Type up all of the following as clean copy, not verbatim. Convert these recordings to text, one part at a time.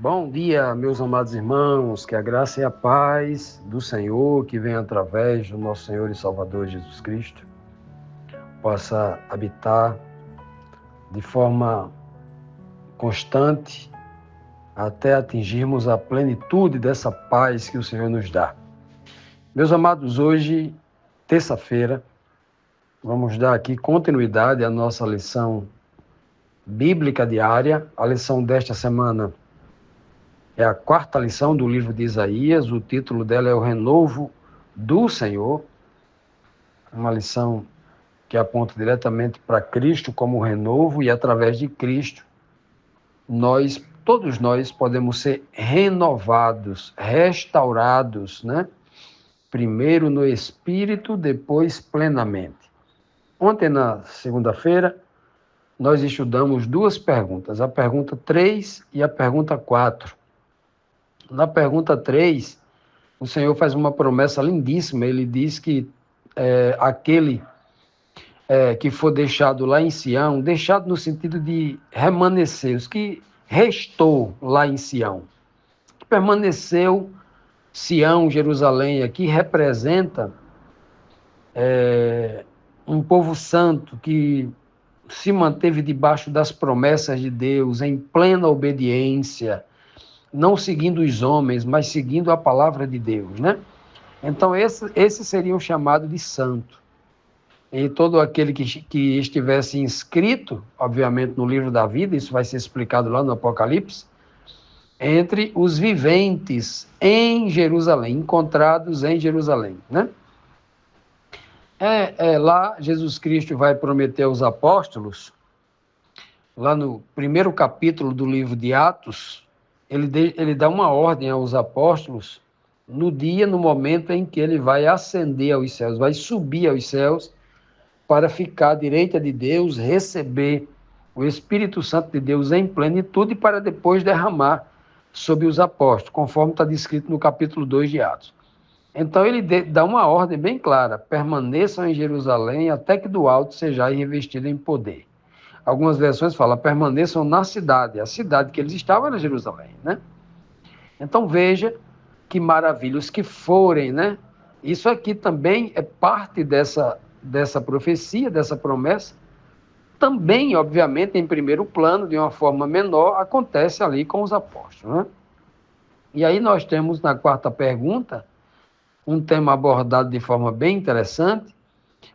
Bom dia, meus amados irmãos, que a graça e a paz do Senhor, que vem através do nosso Senhor e Salvador Jesus Cristo, possa habitar de forma constante até atingirmos a plenitude dessa paz que o Senhor nos dá. Meus amados, hoje, terça-feira, vamos dar aqui continuidade à nossa lição bíblica diária. A lição desta semana é a quarta lição do livro de Isaías. O título dela é O Renovo do Senhor. Uma lição que aponta diretamente para Cristo como renovo, e através de Cristo, todos nós podemos ser renovados, restaurados, né? Primeiro no Espírito, depois plenamente. Ontem, na segunda-feira, nós estudamos duas perguntas, a pergunta 3 e a pergunta 4. Na pergunta 3, o Senhor faz uma promessa lindíssima. Ele diz que aquele que for deixado lá em Sião, deixado no sentido de remanescer, os que restou lá em Sião, que permaneceu Sião, Jerusalém, aqui representa um povo santo que se manteve debaixo das promessas de Deus, em plena obediência, não seguindo os homens, mas seguindo a palavra de Deus, né? Então, esse seria o chamado de santo. E todo aquele que estivesse inscrito, obviamente, no livro da vida, isso vai ser explicado lá no Apocalipse, entre os viventes em Jerusalém, encontrados em Jerusalém, né? Lá Jesus Cristo vai prometer aos apóstolos, lá no primeiro capítulo do livro de Atos, ele dá uma ordem aos apóstolos no momento em que ele vai ascender aos céus, vai subir aos céus, para ficar à direita de Deus, receber o Espírito Santo de Deus em plenitude, para depois derramar sobre os apóstolos, conforme está descrito no capítulo 2 de Atos. Então ele dá uma ordem bem clara: permaneçam em Jerusalém até que do alto sejais revestidos em poder. Algumas versões falam: permaneçam na cidade. A cidade que eles estavam era Jerusalém, né? Então veja que maravilha, os que forem, né? Isso aqui também é parte dessa profecia, dessa promessa. Também, obviamente, em primeiro plano, de uma forma menor, acontece ali com os apóstolos, né? E aí nós temos, na quarta pergunta, um tema abordado de forma bem interessante,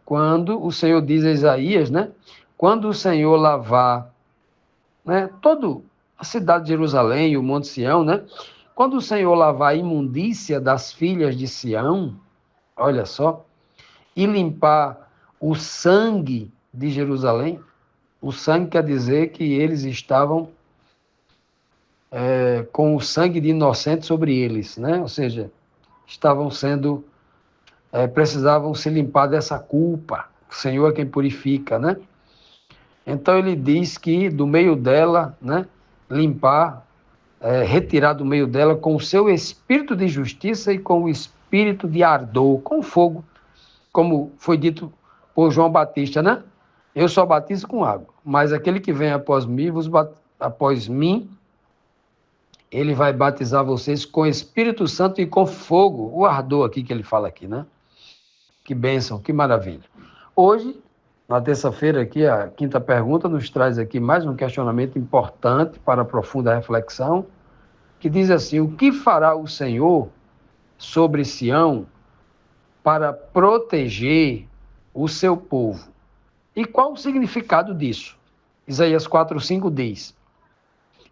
quando o Senhor diz a Isaías, né? Quando o Senhor lavar, né, toda a cidade de Jerusalém e o Monte Sião, né? Quando o Senhor lavar a imundícia das filhas de Sião, olha só, e limpar o sangue de Jerusalém, o sangue quer dizer que eles estavam com o sangue de inocente sobre eles, né? Ou seja, estavam sendo, precisavam se limpar dessa culpa. O Senhor é quem purifica, né? Então ele diz que do meio dela, né, limpar, retirar do meio dela com o seu espírito de justiça e com o espírito de ardor, com fogo, como foi dito por João Batista, né? Eu só batizo com água, mas aquele que vem após mim, ele vai batizar vocês com Espírito Santo e com fogo, o ardor aqui que ele fala aqui, né? Que bênção, que maravilha. Hoje, na terça-feira aqui, a quinta pergunta nos traz aqui mais um questionamento importante para a profunda reflexão, que diz assim: o que fará o Senhor sobre Sião para proteger o seu povo? E qual o significado disso? Isaías 4:5 diz: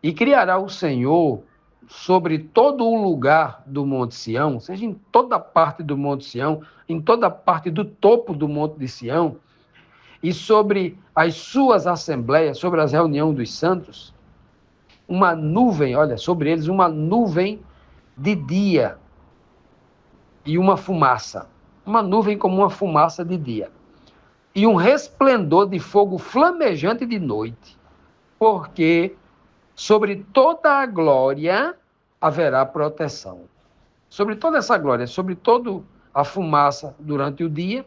e criará o Senhor sobre todo o lugar do Monte Sião, ou seja, em toda parte do Monte Sião, em toda parte do topo do Monte de Sião, e sobre as suas assembleias, sobre as reuniões dos santos, uma nuvem, olha, sobre eles uma nuvem de dia e uma fumaça. Uma nuvem como uma fumaça de dia. E um resplendor de fogo flamejante de noite. Porque sobre toda a glória haverá proteção. Sobre toda essa glória, sobre toda a fumaça durante o dia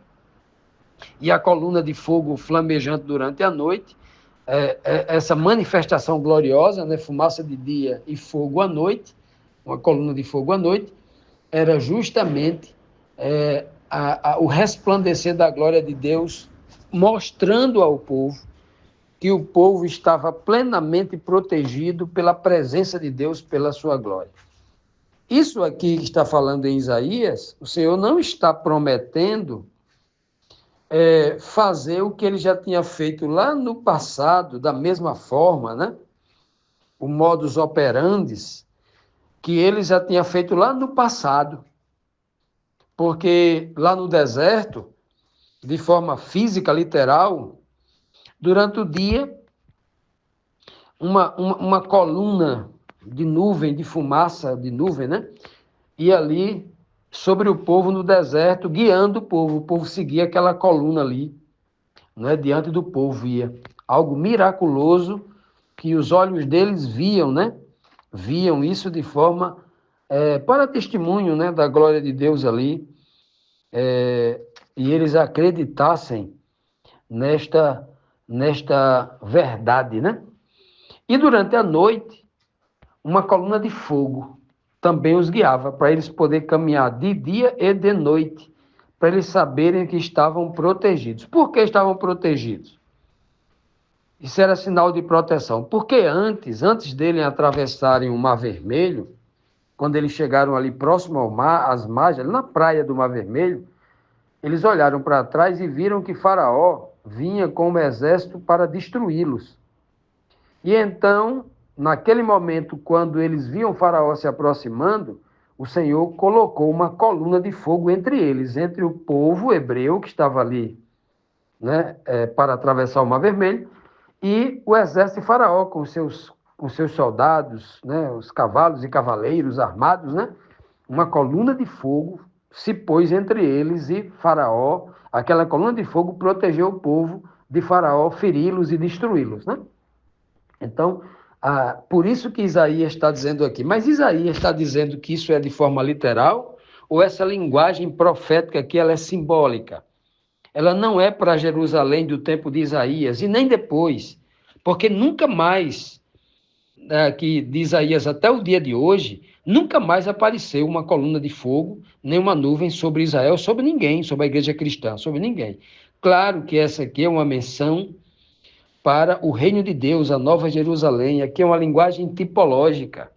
e a coluna de fogo flamejante durante a noite, essa manifestação gloriosa, né, fumaça de dia e fogo à noite, uma coluna de fogo à noite, era justamente o resplandecer da glória de Deus, mostrando ao povo que o povo estava plenamente protegido pela presença de Deus, pela sua glória. Isso aqui que está falando em Isaías, o Senhor não está prometendo fazer o que ele já tinha feito lá no passado, da mesma forma, né? O modus operandi que ele já tinha feito lá no passado. Porque lá no deserto, de forma física, literal, durante o dia, uma coluna de nuvem, de fumaça, de nuvem, né? E ali sobre o povo no deserto, guiando o povo seguia aquela coluna ali, né? Diante do povo ia. Algo miraculoso que os olhos deles viam, né? Viam isso de forma para testemunho, né? Da glória de Deus ali, e eles acreditassem nesta verdade, né? E durante a noite, uma coluna de fogo também os guiava, para eles poderem caminhar de dia e de noite, para eles saberem que estavam protegidos. Por que estavam protegidos? Isso era sinal de proteção. Porque antes deles atravessarem o Mar Vermelho, quando eles chegaram ali próximo ao mar, às margens, na praia do Mar Vermelho, eles olharam para trás e viram que Faraó vinha com um exército para destruí-los. E então, naquele momento, quando eles viam Faraó se aproximando, o Senhor colocou uma coluna de fogo entre eles, entre o povo hebreu que estava ali, né, para atravessar o Mar Vermelho, e o exército de Faraó com seus soldados, né, os cavalos e cavaleiros armados, né, uma coluna de fogo se pôs entre eles e Faraó. Aquela coluna de fogo protegeu o povo de Faraó feri-los e destruí-los, né? Então, por isso que Isaías está dizendo aqui. Mas Isaías está dizendo que isso é de forma literal ou essa linguagem profética aqui ela é simbólica? Ela não é para Jerusalém do tempo de Isaías e nem depois, porque nunca mais, que de Isaías até o dia de hoje, nunca mais apareceu uma coluna de fogo, nem uma nuvem sobre Israel, sobre ninguém, sobre a igreja cristã, sobre ninguém. Claro que essa aqui é uma menção para o reino de Deus, a Nova Jerusalém. Aqui é uma linguagem tipológica,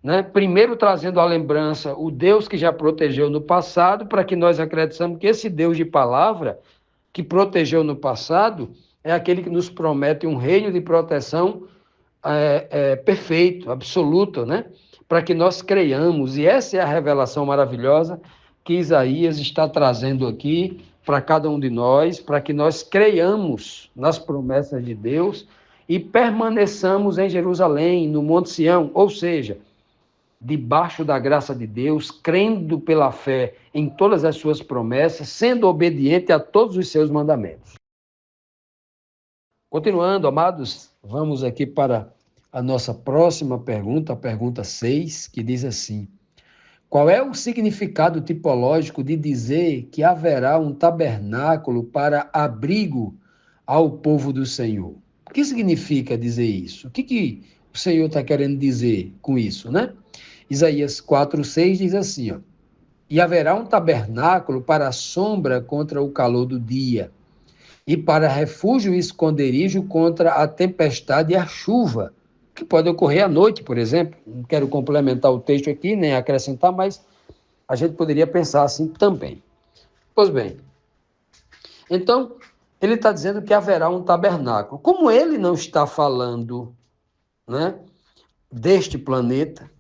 né? Primeiro trazendo à lembrança o Deus que já protegeu no passado, para que nós acreditamos que esse Deus de palavra que protegeu no passado é aquele que nos promete um reino de proteção perfeito, absoluto, né? Para que nós creiamos. E essa é a revelação maravilhosa que Isaías está trazendo aqui para cada um de nós, para que nós creiamos nas promessas de Deus e permaneçamos em Jerusalém, no Monte Sião, ou seja, debaixo da graça de Deus, crendo pela fé em todas as suas promessas, sendo obediente a todos os seus mandamentos. Continuando, amados, vamos aqui para a nossa próxima pergunta, a pergunta 6, que diz assim: qual é o significado tipológico de dizer que haverá um tabernáculo para abrigo ao povo do Senhor? O que significa dizer isso? O que o Senhor está querendo dizer com isso, né? Isaías 4:6 diz assim, ó: e haverá um tabernáculo para a sombra contra o calor do dia, e para refúgio e esconderijo contra a tempestade e a chuva, que pode ocorrer à noite, por exemplo. Não quero complementar o texto aqui, nem acrescentar, mas a gente poderia pensar assim também. Pois bem, então, ele está dizendo que haverá um tabernáculo. Como ele não está falando, né, deste planeta,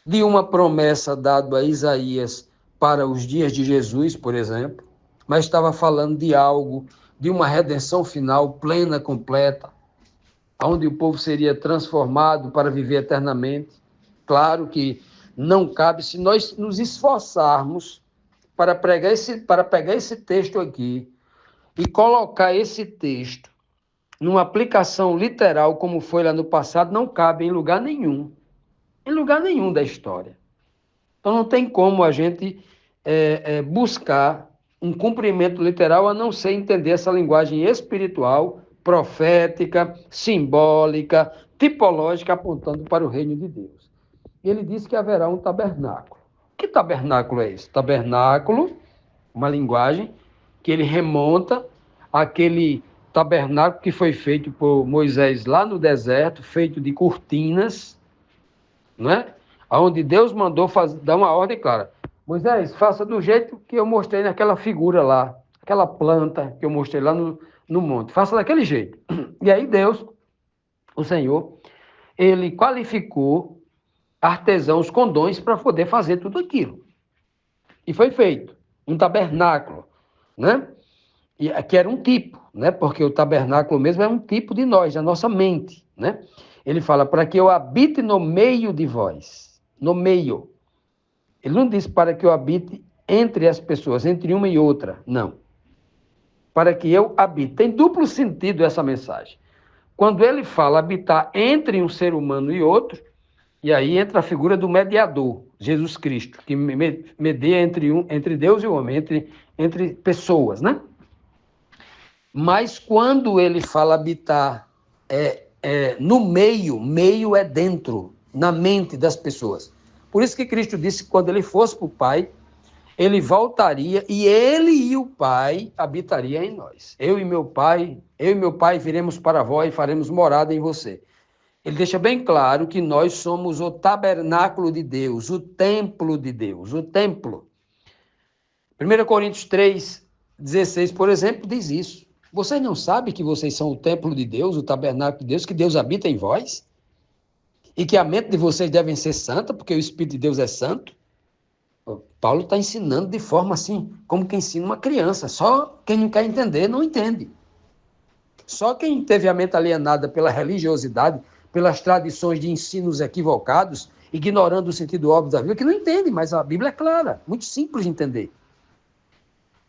de uma promessa dada a Isaías para os dias de Jesus, por exemplo, mas estava falando de algo, de uma redenção final plena, completa, onde o povo seria transformado para viver eternamente. Claro que não cabe, se nós nos esforçarmos para pegar esse texto aqui e colocar esse texto numa aplicação literal, como foi lá no passado, não cabe em lugar nenhum da história. Então não tem como a gente buscar um cumprimento literal a não ser entender essa linguagem espiritual profética, simbólica, tipológica, apontando para o reino de Deus. Ele diz que haverá um tabernáculo. Que tabernáculo é esse? Tabernáculo, uma linguagem que ele remonta àquele tabernáculo que foi feito por Moisés lá no deserto, feito de cortinas, né? Onde Deus mandou dar uma ordem clara. Moisés, faça do jeito que eu mostrei naquela figura lá, aquela planta que eu mostrei lá no monte. Faça daquele jeito. E aí Deus, o Senhor, ele qualificou artesãos com dons para poder fazer tudo aquilo. E foi feito um tabernáculo, né? E que era um tipo, né? Porque o tabernáculo mesmo é um tipo de nós, da nossa mente, né? Ele fala para que eu habite no meio de vós, no meio. Ele não diz para que eu habite entre as pessoas, entre uma e outra, não. Para que eu habite. Tem duplo sentido essa mensagem. Quando ele fala habitar entre um ser humano e outro, e aí entra a figura do mediador, Jesus Cristo, que media entre Deus e o homem, entre pessoas, né? Mas quando ele fala habitar no meio é dentro, na mente das pessoas. Por isso que Cristo disse que quando ele fosse para o Pai, ele voltaria e ele e o Pai habitaria em nós. Eu e meu Pai viremos para vós e faremos morada em você. Ele deixa bem claro que nós somos o tabernáculo de Deus, o templo de Deus, o templo. 1 Coríntios 3:16, por exemplo, diz isso. Vocês não sabem que vocês são o templo de Deus, o tabernáculo de Deus, que Deus habita em vós? E que a mente de vocês deve ser santa, porque o Espírito de Deus é santo? Paulo está ensinando de forma assim, como quem ensina uma criança. Só quem não quer entender, não entende. Só quem teve a mente alienada pela religiosidade, pelas tradições de ensinos equivocados, ignorando o sentido óbvio da Bíblia, que não entende, mas a Bíblia é clara, muito simples de entender.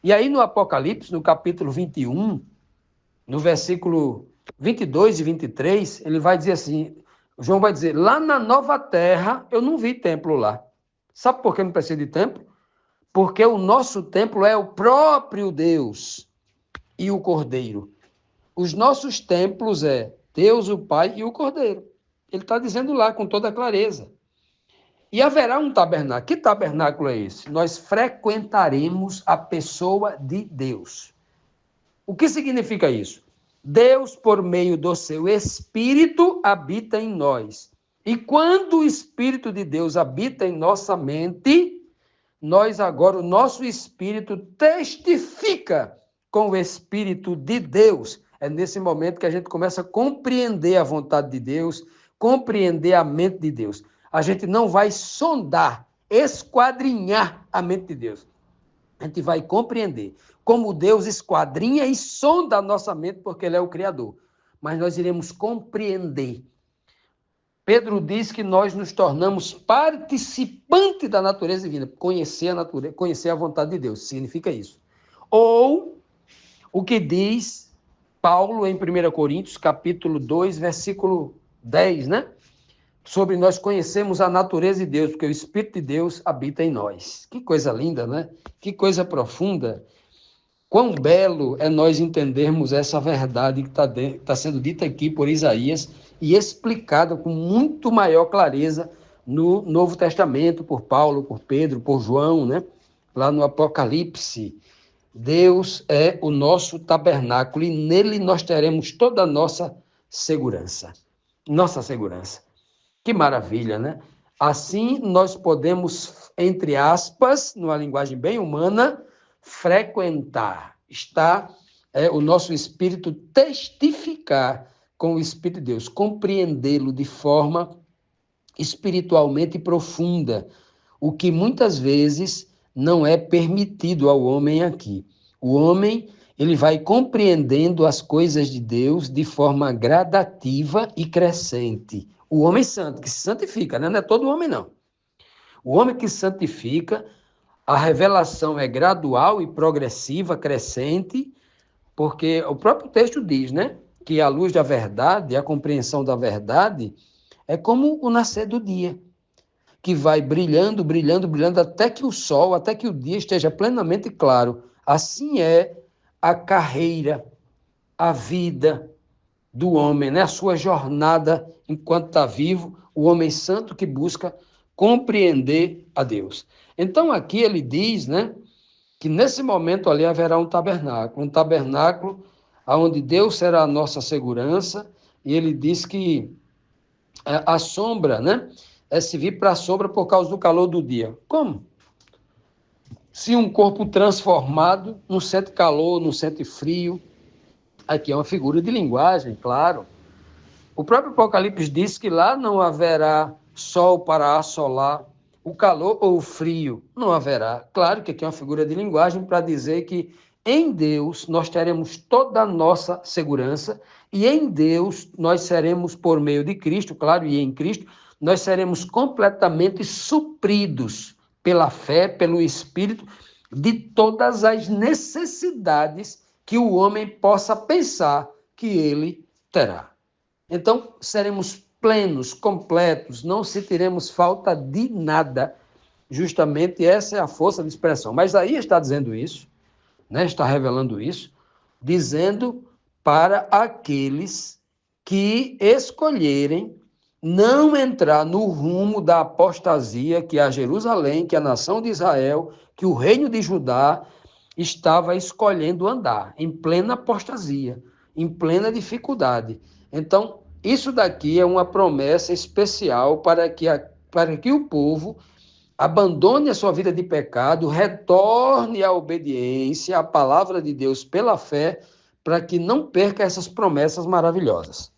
E aí no Apocalipse, no capítulo 21, no versículo 22 e 23, ele vai dizer assim, João vai dizer, lá na nova terra eu não vi templo lá. Sabe por que não precisa de templo? Porque o nosso templo é o próprio Deus e o Cordeiro. Os nossos templos é Deus, o Pai e o Cordeiro. Ele está dizendo lá com toda clareza. E haverá um tabernáculo. Que tabernáculo é esse? Nós frequentaremos a pessoa de Deus. O que significa isso? Deus, por meio do seu Espírito, habita em nós. E quando o Espírito de Deus habita em nossa mente, nós agora, o nosso Espírito testifica com o Espírito de Deus. É nesse momento que a gente começa a compreender a vontade de Deus, compreender a mente de Deus. A gente não vai sondar, esquadrinhar a mente de Deus. A gente vai compreender como Deus esquadrinha e sonda a nossa mente, porque Ele é o Criador. Mas nós iremos compreender. Pedro diz que nós nos tornamos participantes da natureza divina, conhecer a natureza, conhecer a vontade de Deus, significa isso. Ou o que diz Paulo em 1 Coríntios, capítulo 2, versículo 10, né? Sobre nós conhecemos a natureza de Deus, porque o Espírito de Deus habita em nós. Que coisa linda, né? Que coisa profunda. Quão belo é nós entendermos essa verdade que está sendo dita aqui por Isaías e explicada com muito maior clareza no Novo Testamento, por Paulo, por Pedro, por João, né? Lá no Apocalipse. Deus é o nosso tabernáculo e nele nós teremos toda a nossa segurança. Nossa segurança. Que maravilha, né? Assim nós podemos, entre aspas, numa linguagem bem humana, frequentar, o nosso espírito testificar com o Espírito de Deus, compreendê-lo de forma espiritualmente profunda, o que muitas vezes não é permitido ao homem aqui. O homem, ele vai compreendendo as coisas de Deus de forma gradativa e crescente. O homem santo, que se santifica, né? Não é todo homem, não. O homem que se santifica, a revelação é gradual e progressiva, crescente, porque o próprio texto diz, né? Que a luz da verdade, a compreensão da verdade, é como o nascer do dia, que vai brilhando, brilhando, brilhando, até que o sol, até que o dia esteja plenamente claro. Assim é a carreira, a vida, do homem, né? A sua jornada enquanto está vivo, o homem santo que busca compreender a Deus. Então aqui ele diz, né, que nesse momento ali haverá um tabernáculo onde Deus será a nossa segurança, e ele diz que a sombra, né, é se vir para a sombra por causa do calor do dia. Como? Se um corpo transformado não sente calor, não sente frio, aqui é uma figura de linguagem, claro. O próprio Apocalipse diz que lá não haverá sol para assolar o calor ou o frio, não haverá. Claro que aqui é uma figura de linguagem para dizer que em Deus nós teremos toda a nossa segurança e em Deus nós seremos, por meio de Cristo, claro, e em Cristo, nós seremos completamente supridos pela fé, pelo Espírito, de todas as necessidades que o homem possa pensar que ele terá. Então, seremos plenos, completos, não sentiremos falta de nada. Justamente essa é a força de expressão. Mas aí está dizendo isso, né? Está revelando isso, dizendo para aqueles que escolherem não entrar no rumo da apostasia que a Jerusalém, que a nação de Israel, que o reino de Judá estava escolhendo andar, em plena apostasia, em plena dificuldade. Então, isso daqui é uma promessa especial para que o povo abandone a sua vida de pecado, retorne à obediência, à palavra de Deus pela fé, para que não perca essas promessas maravilhosas.